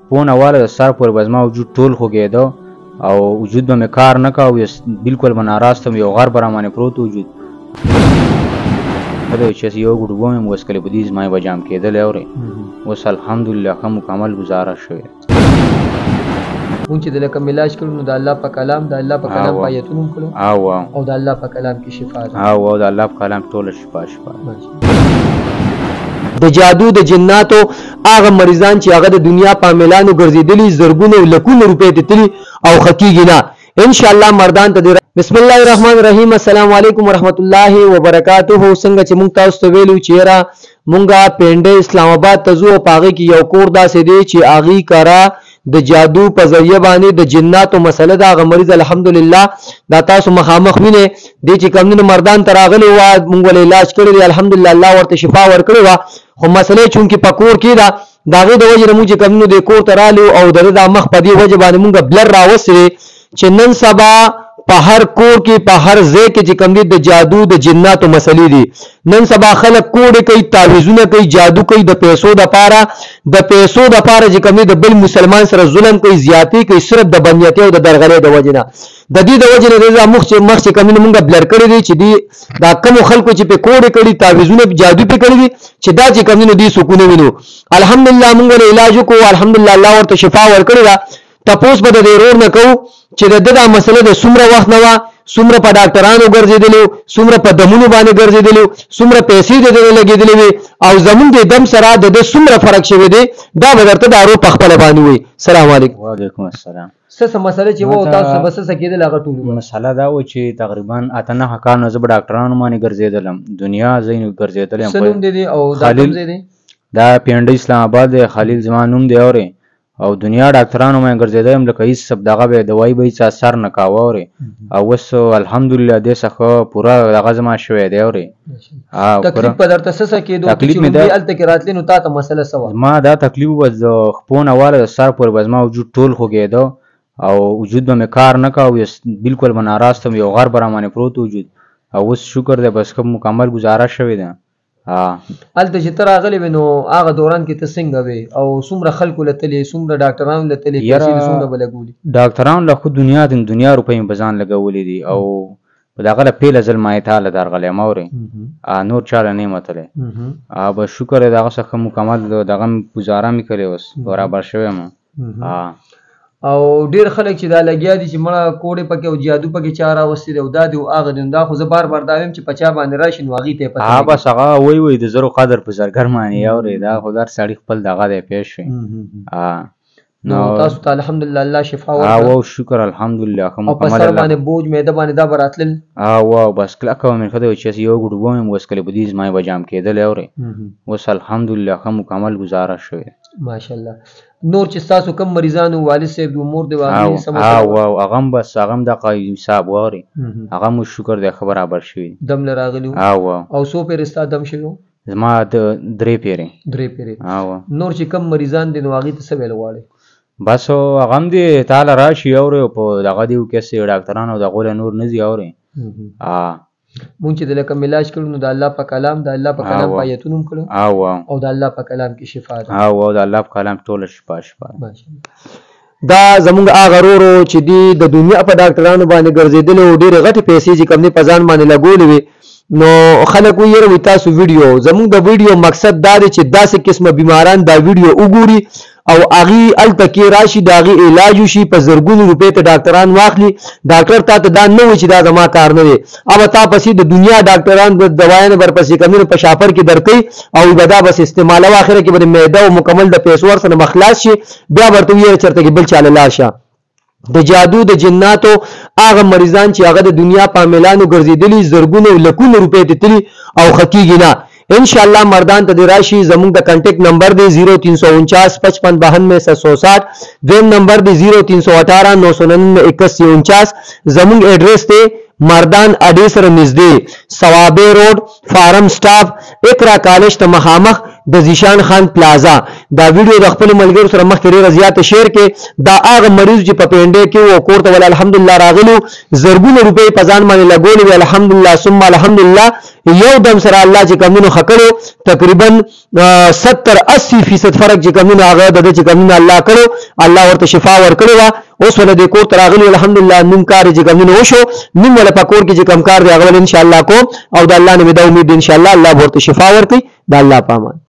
پون اواله د سر پورې به زما وجود ټول خوږېده او وجود به مې کار نه کاوه، بلکل به ناراست وم، یو غر به رامانې پروت وجود چې یو ګوټ اوبه مې وڅښلې په دې زما به جام کېدلی اورې. اوس الحمدلله ښه مکمل ګزاره شوې. مونږ چې د لکه علاج کړو نو د الله په کلام د الله په کلام په آیتونو هم کړو او د الله په کلام کې شفا ده او د الله په کلام ټوله شفا د جادو د جناتو هغه مریضان چې هغه د دنیا په عاملانو ګرځېدلي زرګونه او لکونه روپۍ ته تلي او ختیږي نه ان شاء الله مردان ته. بسم الله الرحمن الرحیم. السلام علیکم ورحمت الله وبرکاتہ. څنګه چې مونږ تاسو ته ویلو چې را مونږه پنده اسلام آباد ته ځو، پاغه کې یو کور داسې دی چې اغي کرا د جادو په ذریعہ باندې د جناتو مسله دا غمریز الحمدلله دا تاسو مخامخ وینئ. دې چې کمونه مردان تراغلی و مونږ ول علاج کړی الحمدلله الله ورته شفا ورکړی و، خو مسله چونکی په کور کې دا داغه د وجه مونږ کمونه د کور ترالو او د مخ په دې وجه باندې مونږ بلر راوسره چې نن سبا په هر کور کې په هر ځای کې چې کوم دي د جادو د جناتو مسلې دي. نن سبا خلک کوډ کوي، تعویذونه کوي، جادو کوي د پیسو د پاره چې کوم دي د بل مسلمان سره ظلم کوي، زیاتی کوي، صرف د بنیاتي او د درغلې د وجنه د دې د وجنه رضا مخ چې کوم موږ بلر کړی دي چې دی دا کوم خلکو چې په کوډ کړي تعویذونه جادو په کړی دي چې دا چې کوم دي سکون وینو. الحمدلله موږ علاج کو الحمدلله الله ورته شفا ورکړی دا. تاسو به د ضرور نه کو چې دا مسله د څومره وخت نه وا، څومره په ډاکټرانو ګرځېدلو، څومره په دمونو باندې ګرځېدلو، څومره پیسې د دې لګېدلې وي او زمون د دم سره د څومره فرق شوی دی دا به درته دارو په خپل باندې وي. السلام علیکم. وعلیکم السلام. څه مسله چې وو تاسو بس څه کېدل هغه ټول مسله دا و چې تقریبا اتنه کال زه ډاکټرانو باندې ګرځېدلم، دنیا زین ګرځېدلم. سنوم دي او دا کوم ځای دی؟ دا پنده اسلام آباد دی، خلیل زمانوم دی اورې او دنیا ډاکټرانو مې ګرځېدم لکه هیڅ سب دغه به دوايي به هیڅ اثر نه کاوه اورې او اوس الحمدلله دې څخه پورا دغه زما شوی دی اورې. تکلیف په درته څه کېدو تکلیف مې ده الته کې راتلی نو تا ته مسله سوا ما دا تکلیف و خپون اواله د سر پورې به زما وجود ټول خوږېده او وجود به مې کار نه کاوه، بلکل به ناراست وم، یو غر به رامانې پروت وجود او اوس شکر دی بس کوم مکمل گزاره شوې ده. الته چې تر راغلی وي نو هغه دوران کې ته څنګه وې او څومره خلکو لتلې، څومره ډاکټرانو لتلې، پیسې څومره به لګولې؟ ډاکټرانو له خو دنیا روپۍ مې بزان لګولې دي او په دغه له پیله ځل ما یې تاله درغلی م اورې نور چاله نه یم تلی به شکر دی دغه څخه مکمل دغه ګزاره مې کړې اوس برابر شوی یم. او ډیر خلک چې دا لګیا دي چې مړه کوډې پکې او جادو پکې چا راوستي دی او دا دی او هغه دی دا خو زه بار بار دا ویم چې په چا باندې راشي نو هغې ته یې پته بس هغه وایي د زرو قدر په زرګر باندې اورې دا خو هر سړي خپل دغه دی پېښ شوی. نو تاسو ته الحمدلله الله شفا ورکړه او شکر الحمدلله ښه او په سر باندې بوج معده باندې دا به راتلل او بس کلکه مې ښه دی چې یو ګوټ اوبه مې وڅښلې په دې زما به جام کېدلی اورې اوس الحمدلله ښه مکمل ګزاره شوې ماشاءالله. نور چې تاسو کم مریضانو والد صاحب د مور دی او هغه هم بس هغه هم د حساب واورې هغه مو شکر دی ښه برابر شوي دم له راغلي او څو پیرې ستا دم شوي زما د 3 پیرې نور چې کم مریضان دي نو هغې ته څه ویل غواړئ؟ بس هغه هم دې تاله راشي اورې په دغه دې وکړي ډاکټران او دغه نور نه ځي اورې مونږ چې د لکه علاج کړو نو د الله په کلام د الله په کلام په آیتونو هم کړو او د الله په کلام کې شفا ده او د الله په کلام ټوله شفا دا زمونږ هغه ورورو چې دی د دنیا په ډاکټرانو باندې ګرځېدلي او ډېرې غټې پیسې چې کوم په ځان باندې لګولې وي نو خلک وایي یاره تاسو ویډیو زمونږ د ویډیو مقصد دا دی چې داسې قسمه بیماران دا ویډیو وګوري او هغې هلته کې راشي د هغې علاج وشي په زرګونو روپۍ ته ډاکټران واخلي ډاکټر تا ته دا نه وایي چې دا زما کار نه دی ابه تا پسې د دنیا ډاکټران به دوايانې ورپسې کمونه په شاپر کې درکوي او به دا بس استعمالوه اخره کې به د معده او مکمل د پیسو ورسره مخلاص شي بیا ورته ویې چېرته کې بل چاله لاړ شه. د جادو د جناتو هغه مریضان چې هغه د دنیا په عاملانو ګرځېدلي زرګونه او لکونه روپۍ ته تلي او ښه کېږي نه ان شاء الله مردان ته د راشي. زمونږ د کنټیکټ نمبر دی 0349 55 92 760 دویم نمبر دی 0318 999 2149 زمونږ ایڈریس دی مردان اډې سره نږدې ثوابې روډ فارم سټاف اقرا کالج ته مخامخ د زیشان خان پلازا. دا ویډیو د خپل ملګرو سره مخکې ډیره زیاته شیر کې. دا هغه مریض چې په پینډه کې و کور ته ول الحمدلله راغلو زرګونه روپۍ په ځان باندې لګولې الحمدلله ثم الحمدلله یو دم سره الله چې کمونو خکړو تقریبا 70-80% فرق چې کمونو هغه د چې کمونو الله کړو الله ورته شفا ورکړو. اوس ول د کور ته راغلو الحمدلله نن کار چې کمونو وشو نن ول په کور کې چې کم کار دی هغه ان شاء الله کو او د الله نه مې دا امید ان شاء الله الله ورته شفا ورکړي. د الله پامان.